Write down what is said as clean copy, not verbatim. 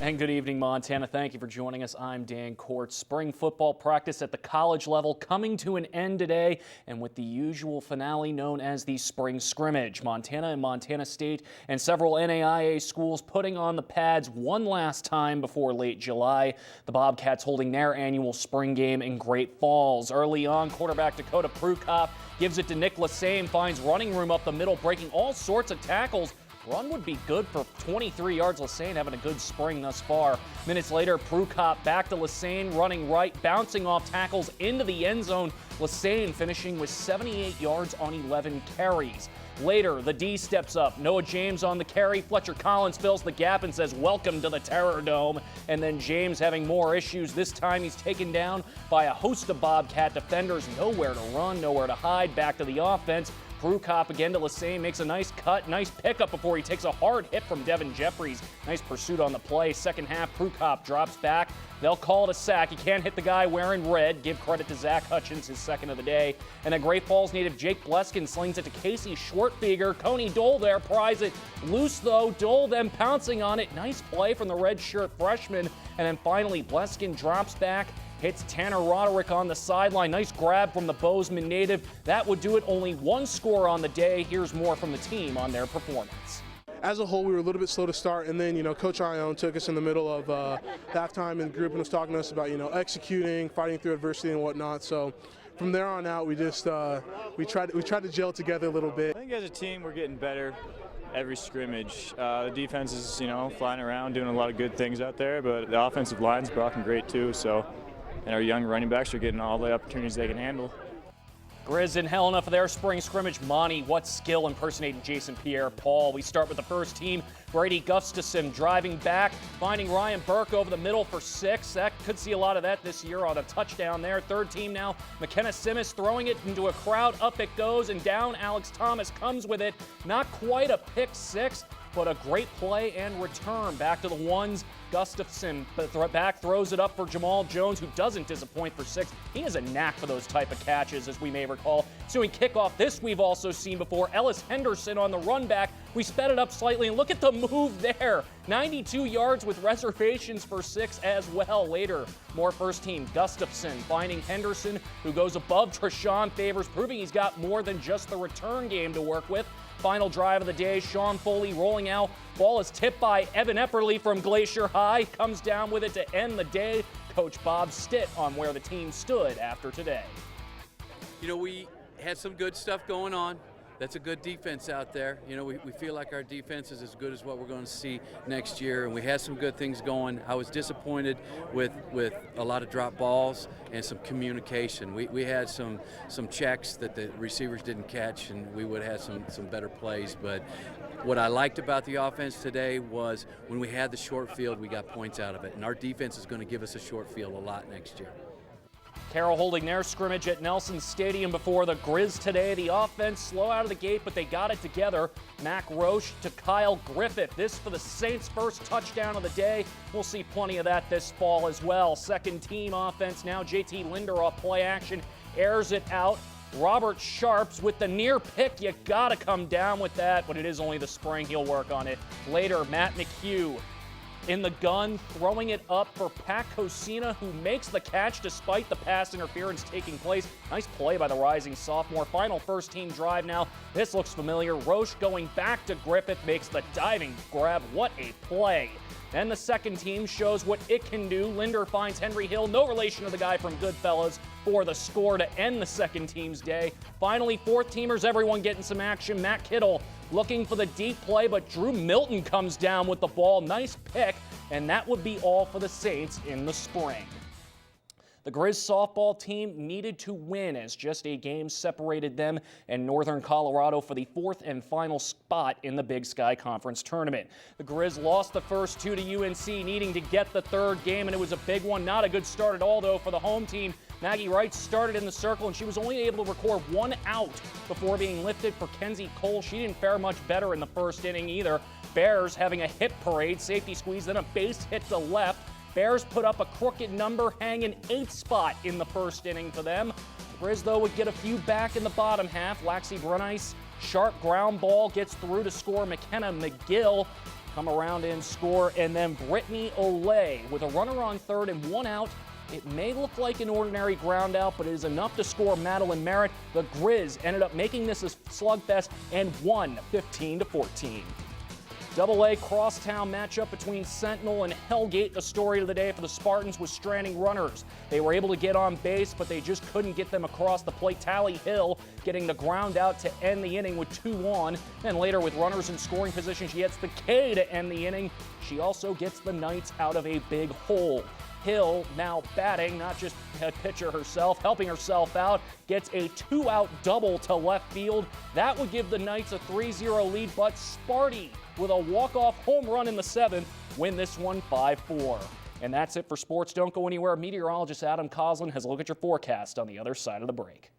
And good evening, Montana. Thank you for joining us. I'm Dan Cordtz. Spring football practice at the college level coming to an end today, and with the usual finale known as the spring scrimmage. Montana and Montana State and several NAIA schools putting on the pads one last time before late July. The Bobcats holding their annual spring game in Great Falls. Early on, quarterback Dakota Prukop gives it to Nick Lassane, finds running room up the middle, breaking all sorts of tackles. Run would be good for 23 yards. Lassane having a good spring thus far. Minutes later, Prukop back to Lassane, running right, bouncing off tackles into the end zone. Lassane finishing with 78 yards on 11 carries. Later, the D steps up. Noah James on the carry. Fletcher Collins fills the gap and says, "Welcome to the Terror Dome." And then James having more issues. This time he's taken down by a host of Bobcat defenders. Nowhere to run, nowhere to hide. Back to the offense. Prukop again to Lassane, makes a nice cut, nice pickup before he takes a hard hit from Devin Jeffries. Nice pursuit on the play. Second half, Prukop drops back. They'll call it a sack. He can't hit the guy wearing red. Give credit to Zach Hutchins, his second of the day. And then Great Falls native Jake Bleskin slings it to Casey Schwartfeger. Coney Dole there pries it loose though. Dole then pouncing on it. Nice play from the red shirt freshman. And then finally Bleskin drops back, hits Tanner Roderick on the sideline. Nice grab from the Bozeman native. That would do it. Only one score on the day. Here's more from the team on their performance. As a whole, we were a little bit slow to start, and then, Coach Ione took us in the middle of halftime in the group and was talking to us about, executing, fighting through adversity and whatnot. So from there on out, we just we tried to gel together a little bit. I think as a team, we're getting better every scrimmage. The defense is, flying around, doing a lot of good things out there, but the offensive line's blocking great too. So, and our young running backs are getting all the opportunities they can handle. Grizz in Helena for their spring scrimmage. Monty, what skill impersonating Jason Pierre-Paul. We start with the first team. Brady Gustafson driving back, finding Ryan Burke over the middle for 6. That could see a lot of that this year on a touchdown there. Third team now, McKenna Simmis throwing it into a crowd. Up it goes, and down Alex Thomas comes with it. Not quite a pick 6, but a great play and return. Back to the ones. Gustafson back throws it up for Jamal Jones, who doesn't disappoint for 6. He has a knack for those type of catches, as we may recall. Doing kickoff, this we've also seen before. Ellis Henderson on the run back. We sped it up slightly, and look at the move there. 92 yards with reservations for 6 as well. Later, more first team. Gustafson finding Henderson, who goes above Treshawn Favors, proving he's got more than just the return game to work with. Final drive of the day, Sean Foley rolling out. Ball is tipped by Evan Epperly from Glacier High. Comes down with it to end the day. Coach Bob Stitt on where the team stood after today. We had some good stuff going on. That's a good defense out there. We feel like our defense is as good as what we're going to see next year, and we had some good things going. I was disappointed with a lot of drop balls and some communication. We had some checks that the receivers didn't catch, and we would have had some better plays. But what I liked about the offense today was when we had the short field, we got points out of it, and our defense is going to give us a short field a lot next year. Carroll holding their scrimmage at Nelson Stadium before the Grizz today. The offense slow out of the gate, but they got it together. Mac Roche to Kyle Griffith. This for the Saints' first touchdown of the day. We'll see plenty of that this fall as well. Second team offense now. JT Linderoth play action, airs it out. Robert Sharps with the near pick. You gotta come down with that, but it is only the spring. He'll work on it. Later, Matt McHugh in the gun, throwing it up for Pat Cosina, who makes the catch despite the pass interference taking place. Nice play by the rising sophomore. Final first team drive now. This looks familiar. Roche going back to Griffith, makes the diving grab. What a play. Then the second team shows what it can do. Linder finds Henry Hill, no relation to the guy from Goodfellas, for the score to end the second team's day. Finally, fourth teamers, everyone getting some action. Matt Kittle looking for the deep play, but Drew Milton comes down with the ball. Nice pick, and that would be all for the Saints in the spring. The Grizz softball team needed to win as just a game separated them and Northern Colorado for the fourth and final spot in the Big Sky Conference tournament. The Grizz lost the first 2 to UNC, needing to get the third game, and it was a big one. Not a good start at all, though, for the home team. Maggie Wright started in the circle, and she was only able to record 1 out before being lifted for Kenzie Cole. She didn't fare much better in the first inning either. Bears having a hit parade, safety squeeze, then a base hit to left. Bears put up a crooked number, hanging 8th spot in the first inning for them. Grizz, though, would get a few back in the bottom half. Laxi Brunice, sharp ground ball, gets through to score. McKenna McGill come around and score, and then Brittany Olay with a runner on third and 1 out. It may look like an ordinary ground out, but it is enough to score Madeline Merritt. The Grizz ended up making this a slugfest and won 15-14. AA crosstown matchup between Sentinel and Hellgate. The story of the day for the Spartans was stranding runners. They were able to get on base, but they just couldn't get them across the plate. Tally Hill getting the ground out to end the inning with 2 on. And later, with runners in scoring position, she gets the K to end the inning. She also gets the Knights out of a big hole. Hill now batting, not just a pitcher herself, helping herself out, gets a 2-out double to left field. That would give the Knights a 3-0 lead, but Sparty with a walk-off home run in the 7th win this one 5-4. And that's it for sports. Don't go anywhere. Meteorologist Adam Coslin has a look at your forecast on the other side of the break.